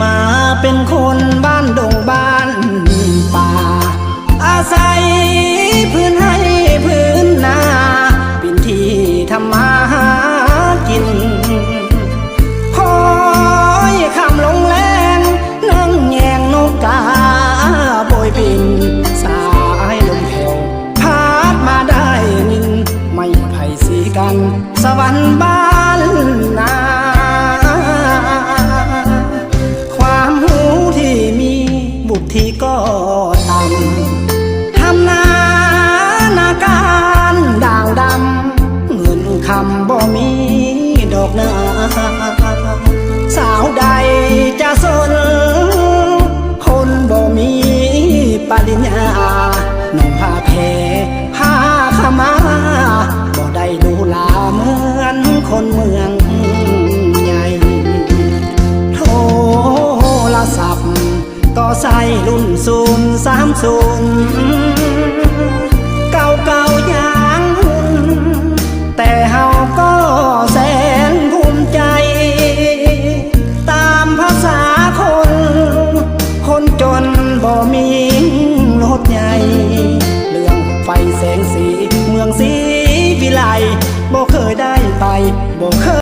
มาเป็นคนบ้านดงบ้านป่าอาศัยพื้นให้พื้นนาเป็นที่ทำมาหากินคอยคำลงแรงนั่งแยงนกกาโบยบินสายลมแผ่วพัดมาได้นินไม่ไผ่สีกันสวรรค์บ้านนาความหูที่มีบุตรที่ก็ต่ำทำนาการด่างดำเงินคำบ่มีดอกนาสาวใดจะสนคนบ่มีปริญญาน้องพาเพพาขมาบ่ได้ดูลาเหมือนคนเมืองใหญ่โทรศัพท์ก็ใส่รุ่น030เก่าอย่างหุ่นแต่เฮาก็แสนภูมิใจตามภาษาคนจนบ่มีรถใหญ่เรื่องไฟแสงสีเมืองศรีวิไลบ่เคยได้ไปบ่เคย